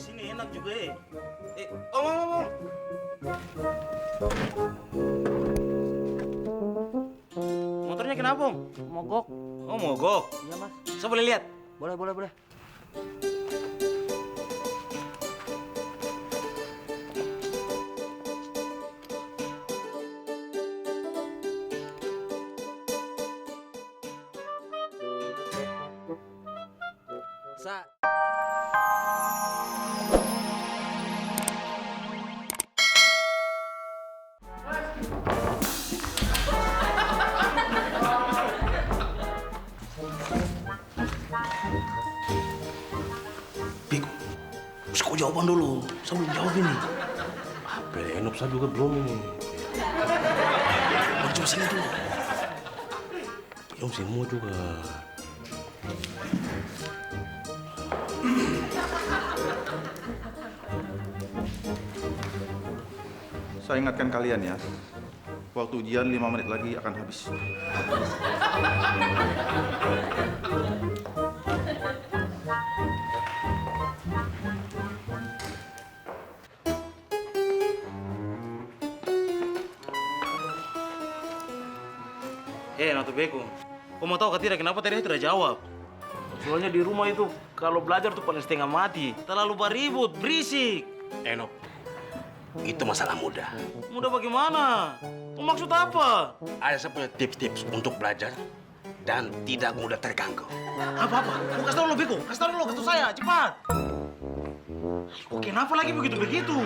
di sini enak juga eh. Om. Motornya kenapa, Om? Mogok. Oh, mogok. Iya, Mas. Saya boleh lihat? Boleh. Sa. Biko, mesti kau jawaban dulu. Saya belum jawab ini. Enop saya juga belum ini. Mau coba sini dulu. Ya Om semua juga. Saya ingatkan kalian ya, waktu ujian 5 menit lagi akan habis. Nato Beko. Kau mau tahu tidak kenapa tadi tidak jawab? Soalnya di rumah itu kalau belajar tuh paling setengah mati. Terlalu beribut, berisik. Enop, itu masalah mudah. Mudah bagaimana? Kau maksud apa? Ada saya punya tips-tips untuk belajar dan tidak mudah terganggu. Apa? Kau kasih tahu lo Beko. Kasih tahu saya, cepat. Kok kenapa lagi begitu?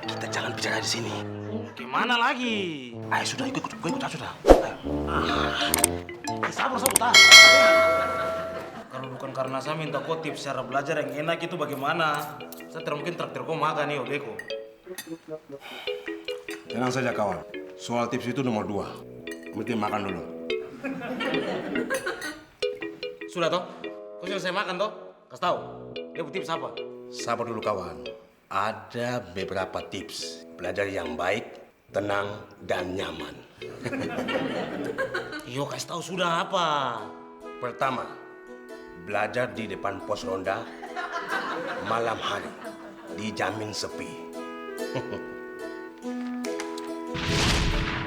Kita jangan bicara di sini. Gimana lagi? Ayo sudah, ikut sudah. Sabar, tahan. Kalau bukan karena saya minta kau tips cara belajar yang enak itu bagaimana, saya tidak mungkin traktir kau makan nih, Beko. Tenang saja kawan. Soal tips itu nomor 2. Mesti makan dulu. Sudah toh? Kau selesai makan toh? Kasih tahu. Dia tips apa? Sabar dulu kawan. Ada beberapa tips belajar yang baik, tenang, dan nyaman. Yo, kasih tahu sudah apa? Pertama, belajar di depan pos ronda malam hari. Dijamin sepi.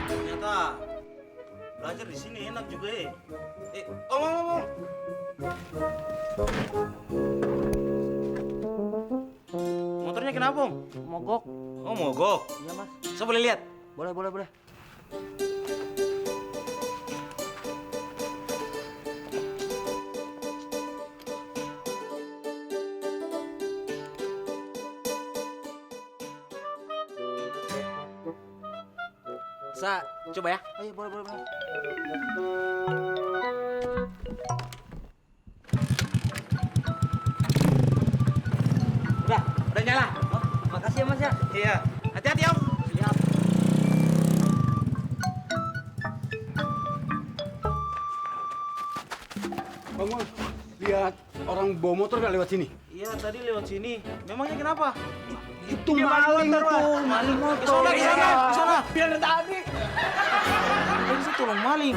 Ternyata belajar di sini enak juga eh. Om. Motornya kenapa, Om? Mogok. Oh, mogok. Iya, Mas. Saya boleh lihat? Boleh. Sa, coba ya. Ayo, boleh. Udah nyala. Oh, makasih ya, Mas ya. Iya. Hati-hati, Om. Siap. Bang, lihat orang bawa motor nggak lewat sini? Iya, tadi lewat sini. Memangnya kenapa? Itu maling tuh, maling motor. Ke sana. Biar tadi. Ini sih tolong maling.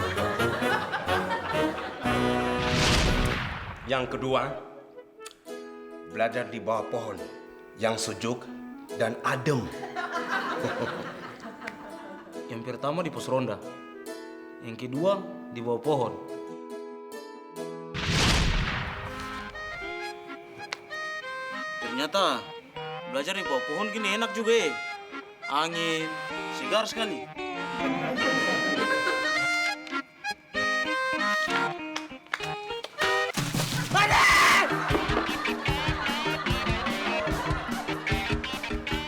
Yang kedua, belajar di bawah pohon yang sejuk dan adem. Yang pertama di pos ronda. Yang kedua di bawah pohon. Ternyata belajar di bawah pohon gini enak juga eh. Angin, segar sekali.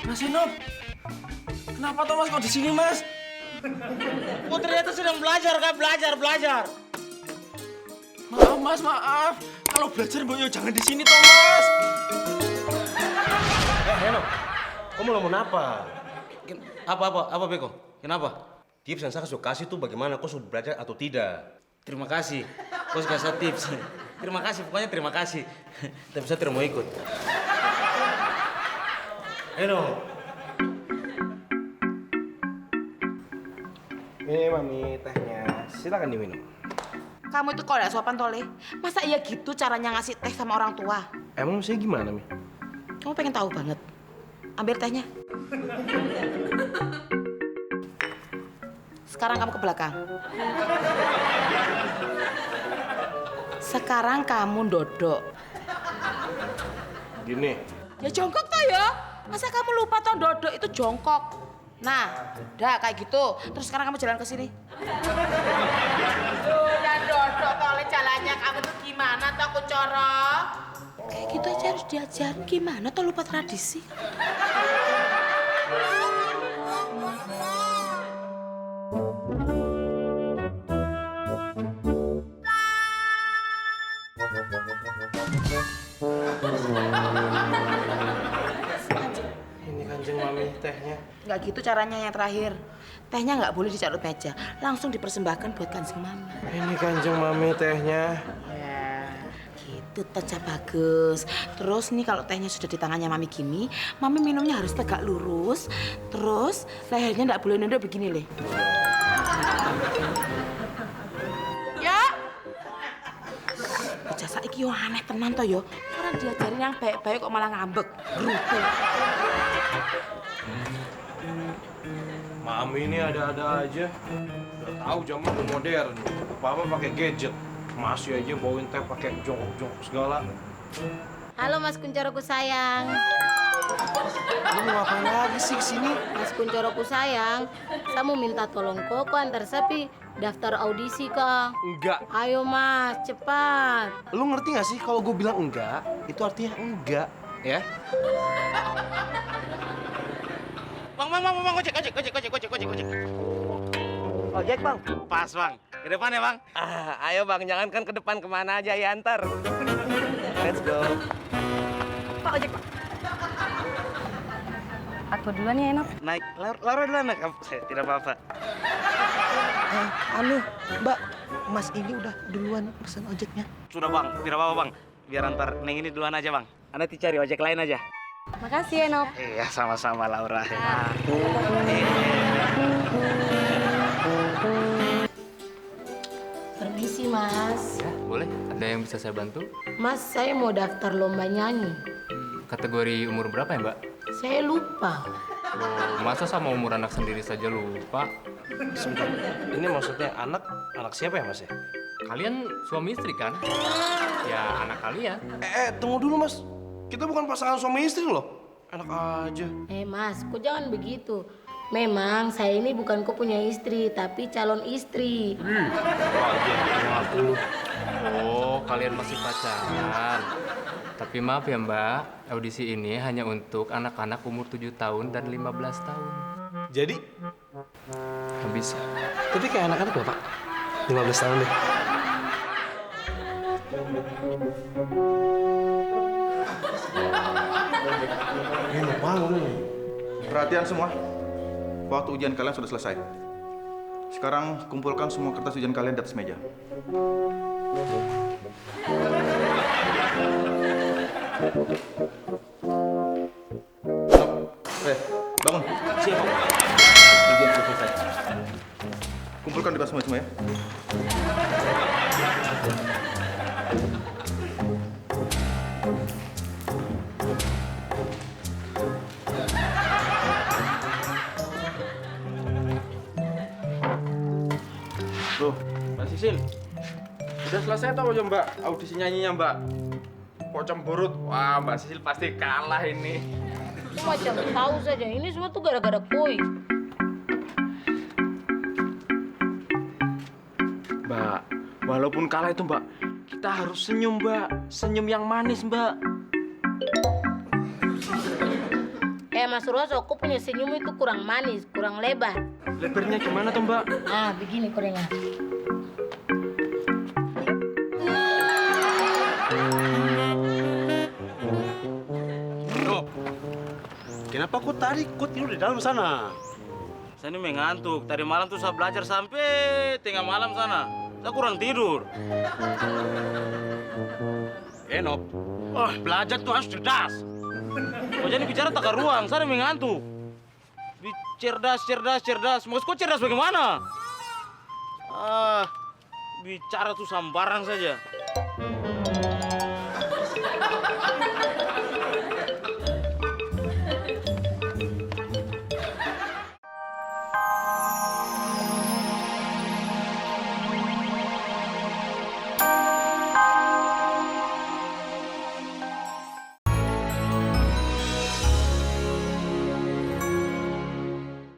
Mas Enop, kenapa Thomas kok di sini, Mas? Kok ternyata sedang belajar, Kak? Belajar. Maaf, Mas, maaf. Kalau belajar, Boyo jangan di sini, Thomas. Enop, kamu ngomong apa? Apa, Beko? Kenapa? Tips yang saya kasih tuh bagaimana kau sudah belajar atau tidak? Terima kasih. Kau suka saya tips. Terima kasih, pokoknya terima kasih. Tapi saya tidak mau ikut. Enop. Ini Mami tehnya, silakan diminum. Kamu itu kalau nggak sopan tole. Masa iya gitu caranya ngasih teh sama orang tua? Emang mestinya gimana, Mi? Kamu pengen tahu banget? Ambil tehnya. Sekarang kamu ke belakang. Sekarang kamu dodok. Gini. Ya jongkok toh ya. Masa kamu lupa toh dodok itu jongkok? Nah, udah kayak gitu. Terus sekarang kamu jalan ke sini. Dan dodok tole jalannya kamu tuh gimana toh Kuncoro? Kayak gitu aja harus diajarin gimana toh lupa tradisi. Ini Kanjeng Mami tehnya. Nggak gitu caranya yang terakhir. Tehnya nggak boleh dicarut meja, langsung dipersembahkan buat Kanjeng Mami. Ini Kanjeng Mami tehnya. Ya, gitu Teca bagus. Terus nih kalau tehnya sudah di tangannya Mami gini, Mami minumnya harus tegak lurus. Terus lehernya nggak boleh nunduk begini leh. Ya. Bocah saiki yo aneh tenan toh yo. Orang diajarin yang baik-baik kok malah ngambek. Gerutu. Mami ini ada-ada aja. Udah tahu zaman udah modern. Apa-apa pakai gadget. Masih aja bawain teh pakai jongkok-jongkok segala. Halo Mas Kuncoroku sayang. Lu mau ngapain lagi sih kesini? Mas Kuncoroku sayang, saya mau minta tolong Koko antar sapi daftar audisi Kak. Enggak. Ayo Mas, cepat. Lu ngerti gak sih kalau gue bilang enggak, itu artinya enggak, ya? Bang, ojek. Ojek bang. Pas bang, ke depan ya bang. Ayo bang, jangankan ke depan kemana aja ya antar. Let's go. Pak ojek Pak. Aku duluan ya Enok. Naik, Laura duluan nak. Saya tidak apa-apa. Mbak, Mas ini udah duluan pesan ojeknya. Sudah bang, tidak apa-apa bang. Biar antar Neng ini duluan aja bang. Anda cari ojek lain aja. Makasih Enok. Iya, sama-sama Laura. Permisi Mas. Ya, boleh. Ada yang bisa saya bantu? Mas, saya mau daftar lomba nyanyi. Kategori umur berapa ya, Mbak? Saya lupa. Loh, masa sama umur anak sendiri saja lupa? Sebentar, ini maksudnya anak siapa ya mas ya? Kalian suami istri kan? Ya, anak kalian. Tunggu dulu mas. Kita bukan pasangan suami istri loh. Enak aja. Mas, kok jangan begitu. Memang saya ini bukan kok punya istri, tapi calon istri. Oh, kalian masih pacaran. Tapi maaf ya Mbak, audisi ini hanya untuk anak-anak umur 7 tahun dan 15 tahun. Jadi? Habis. Tapi kayak anak-anak Bapak. 15 tahun deh. Perhatian semua. Waktu ujian kalian sudah selesai. Sekarang kumpulkan semua kertas ujian kalian di atas meja. Bangun. Siap bang. Ujian sudah selesai. Kumpulkan di atas semua ya. Tuh, Mbak Sisil. Udah selesai tau ya Mbak audisi nyanyinya Mbak. Kok cemberut? Wah, Mbak Sisil pasti kalah ini. Macam tahu saja, ini semua tuh gara-gara koi. Mbak, walaupun kalah itu Mbak, kita harus senyum Mbak. Senyum yang manis Mbak. Mas Roso, kok punya senyum itu kurang manis, kurang lebar. Lebarnya gimana tuh Mbak? Ah, begini kurangnya. Kenapa kau tarik? Kau tidur di dalam sana. Saya ini mengantuk. Tadi malam tuh saya belajar sampai tengah malam sana. Saya kurang tidur. Enok, belajar tuh harus cerdas. Kok jadi bicara tak ruang, saya mengantuk. Cerdas. Maksud kau cerdas bagaimana? bicara tuh sambarang saja.